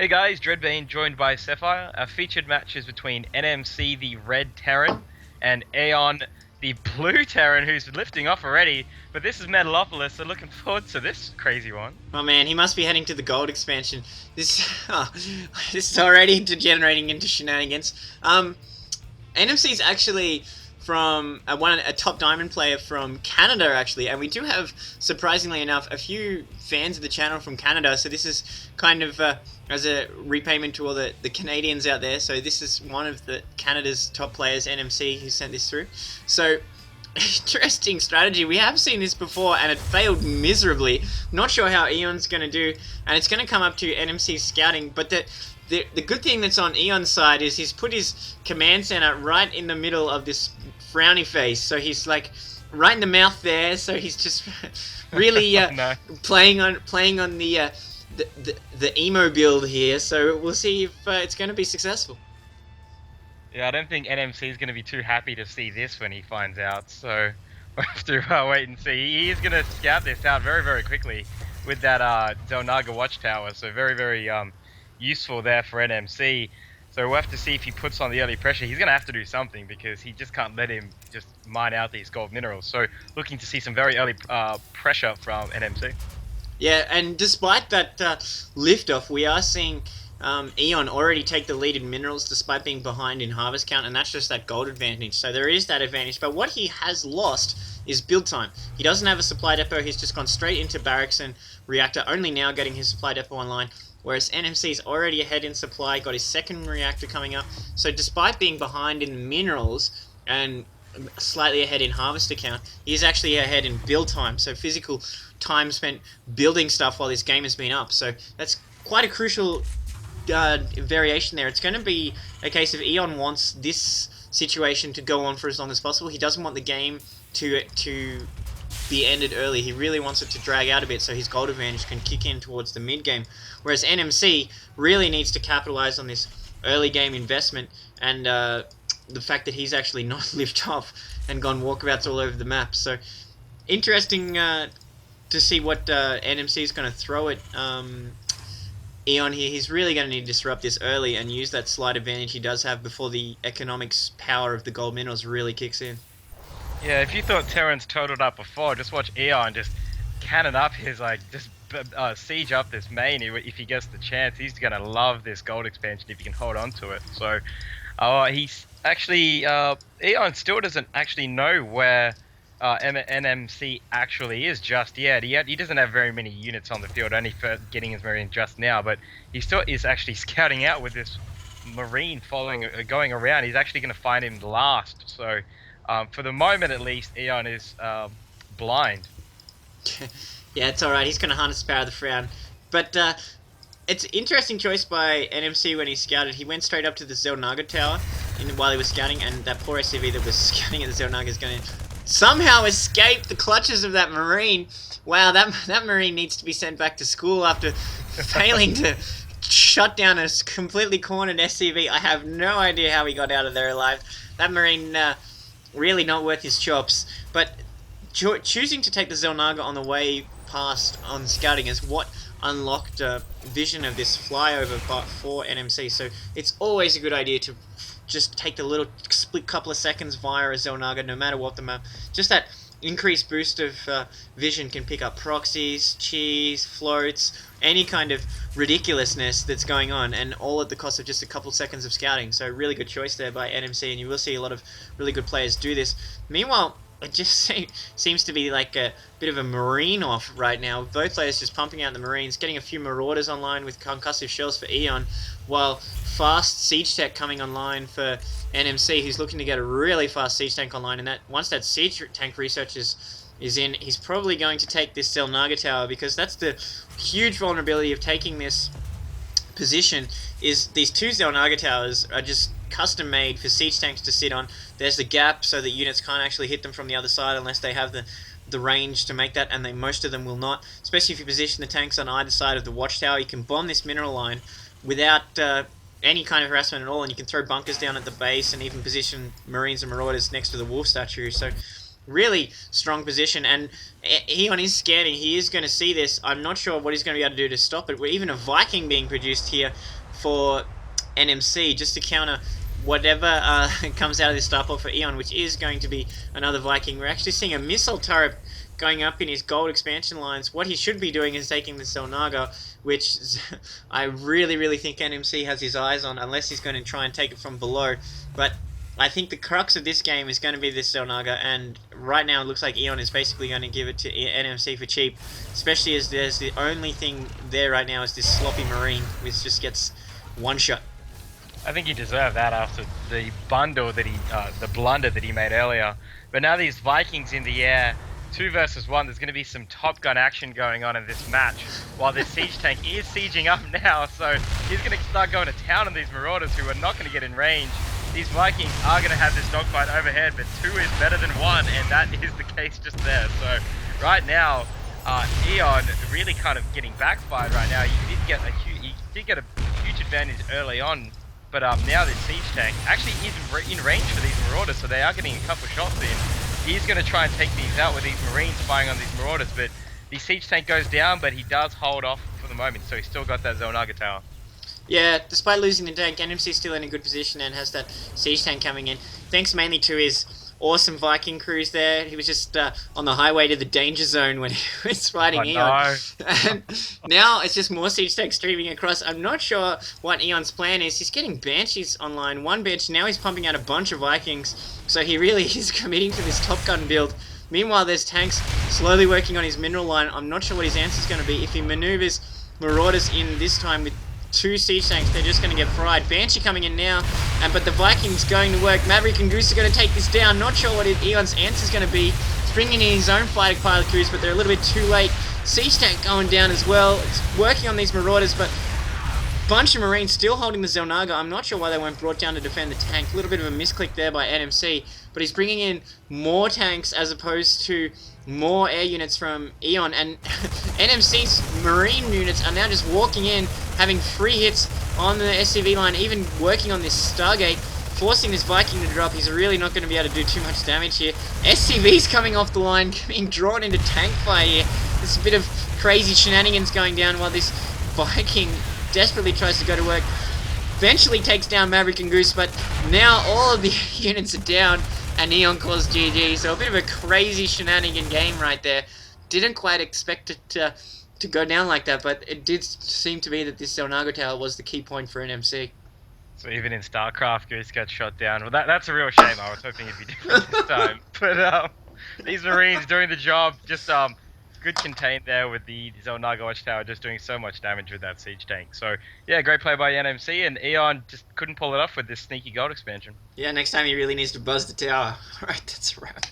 Hey guys, Dreadbean joined by Sapphire. Our featured match is between NMC, the red Terran, and Aeon, the blue Terran, who's lifting off already. But this is Metalopolis, so looking forward to this crazy one. Oh man, he must be heading to the gold expansion. This, this is already degenerating into shenanigans. NMC's actually from a top diamond player from Canada actually, and we do have, surprisingly enough, a few fans of the channel from Canada. So this is kind of as a repayment to all the Canadians out there. So this is one of the Canada's top players, NMC, who sent this through. So interesting strategy. We have seen this before and it failed miserably. Not sure how Eon's going to do, and it's going to come up to NMC's scouting. But the good thing that's on Eon's side is he's put his command center right in the middle of this frowny face, so he's like right in the mouth there. So he's just really No. playing on the emo build here. So we'll see if it's going to be successful. Yeah, I don't think NMC is going to be too happy to see this when he finds out, so we'll have to wait and see. He is going to scout this out very, very quickly with that Zelnaga watchtower, so very, very useful there for NMC. So we'll have to see if he puts on the early pressure. He's going to have to do something because he just can't let him just mine out these gold minerals. So looking to see some very early pressure from NMC. Yeah, and despite that liftoff, we are seeing Eon already take the lead in minerals despite being behind in harvest count, and that's just that gold advantage. So there is that advantage, but what he has lost is build time. He doesn't have a supply depot. He's just gone straight into barracks and reactor, only now getting his supply depot online, whereas NMC's already ahead in supply, got his second reactor coming up. So despite being behind in minerals and slightly ahead in harvest account, he's actually ahead in build time, so physical time spent building stuff while this game has been up. So that's quite a crucial variation there. It's going to be a case of Eon wants this situation to go on for as long as possible. He doesn't want the game to be ended early. He really wants it to drag out a bit so his gold advantage can kick in towards the mid game. Whereas NMC really needs to capitalize on this early game investment and the fact that he's actually not lived off and gone walkabouts all over the map. So interesting to see what NMC is going to throw at Eon here. He's really going to need to disrupt this early and use that slight advantage he does have before the economics power of the gold minerals really kicks in. Yeah, if you thought Terran's totaled up before, just watch Eon just cannon up his, just siege up this main if he gets the chance. He's going to love this gold expansion if he can hold on to it. So, he's actually, Eon still doesn't actually know where NMC actually is just yet. He doesn't have very many units on the field, only for getting his Marine just now, but he still is actually scouting out with this Marine going around. He's actually going to find him last, so for the moment at least, Eon is blind. Yeah, it's alright. He's going to harness the power of the Frown. But it's an interesting choice by NMC when he scouted. He went straight up to the Zelnaga tower while he was scouting, and that poor SCV that was scouting at the Zelnaga is going to somehow escape the clutches of that Marine. Wow, that Marine needs to be sent back to school after failing to shut down a completely cornered SCV. I have no idea how he got out of there alive. That Marine, really not worth his chops. But choosing to take the Zelnaga on the way past on scouting is what unlocked vision of this flyover for NMC. So it's always a good idea to just take the little split couple of seconds via a Zelnaga, no matter what the map. Just that increased boost of vision can pick up proxies, cheese, floats, any kind of ridiculousness that's going on, and all at the cost of just a couple seconds of scouting. So really good choice there by NMC, and you will see a lot of really good players do this. Meanwhile, it just seems to be like a bit of a Marine off right now. Both players just pumping out the Marines, getting a few Marauders online with concussive shells for Eon, while fast siege tech coming online for NMC, who's looking to get a really fast siege tank online. And that once that siege tank research is in, he's probably going to take this Zelnaga tower, because that's the huge vulnerability of taking this position. Is these two Zelnaga towers are just custom made for siege tanks to sit on. There's the gap so that units can't actually hit them from the other side unless they have the range to make that, and most of them will not. Especially if you position the tanks on either side of the watchtower, you can bomb this mineral line without any kind of harassment at all, and you can throw bunkers down at the base and even position Marines and Marauders next to the wolf statue. So really strong position, and Eon is scanning. He is going to see this. I'm not sure what he's going to be able to do to stop it. Even a Viking being produced here for NMC just to counter whatever comes out of this starport for Eon, which is going to be another Viking. We're actually seeing a missile turret going up in his gold expansion lines. What he should be doing is taking the Zelnaga, which I really think NMC has his eyes on, unless he's going to try and take it from below. But I think the crux of this game is going to be this Zelnaga, and right now it looks like Eon is basically going to give it to NMC for cheap, especially as there's the only thing there right now is this sloppy Marine, which just gets one shot. I think he deserved that after the bundle that the blunder that he made earlier. But now these Vikings in the air, 2 versus 1, there's going to be some Top Gun action going on in this match, while this siege tank is sieging up now, so he's going to start going to town on these Marauders who are not going to get in range. These Vikings are going to have this dogfight overhead, but 2 is better than 1, and that is the case just there. So right now, Eon really kind of getting backfired right now. He did get a huge advantage early on, but now this siege tank actually is in range for these Marauders, so they are getting a couple shots in. He's going to try and take these out with these Marines firing on these Marauders, but the siege tank goes down, but he does hold off for the moment, so he's still got that Zelnaga tower. Yeah, despite losing the tank, NMC's still in a good position and has that siege tank coming in. Thanks mainly to his awesome Viking crews there. He was just on the highway to the danger zone when he was fighting Eon. No. And now it's just more siege tanks streaming across. I'm not sure what Eon's plan is. He's getting Banshees online. One Banshee, now he's pumping out a bunch of Vikings. So he really is committing to this Top Gun build. Meanwhile, there's tanks slowly working on his mineral line. I'm not sure what his answer's going to be. If he maneuvers Marauders in this time with 2 siege tanks, they're just going to get fried. Banshee coming in now, but the Vikings going to work. Maverick and Goose are going to take this down. Not sure what Eon's answer is going to be. He's bringing in his own fighter pilot crews, but they're a little bit too late. Siege tank going down as well. It's working on these Marauders, but bunch of Marines still holding the Zelnaga. I'm not sure why they weren't brought down to defend the tank. A little bit of a misclick there by NMC, but he's bringing in more tanks as opposed to more air units from Eon, and NMC's Marine units are now just walking in, having free hits on the SCV line, even working on this Stargate, forcing this Viking to drop. He's really not going to be able to do too much damage here. SCV's coming off the line, being drawn into tank fire here. There's a bit of crazy shenanigans going down while this Viking desperately tries to go to work. Eventually takes down Maverick and Goose, but now all of the units are down, and Eon calls GG. So a bit of a crazy shenanigan game right there. Didn't quite expect it to go down like that, but it did seem to be that this Zelnaga tower was the key point for NMC. So even in Starcraft, Goose got shot down. Well, that's a real shame. I was hoping it'd be different this time. But these Marines doing the job, just good contained there with the Zelnaga watchtower, just doing so much damage with that siege tank. So yeah, great play by NMC, and Eon just couldn't pull it off with this sneaky gold expansion. Yeah, next time he really needs to buzz the tower. Alright, that's a wrap.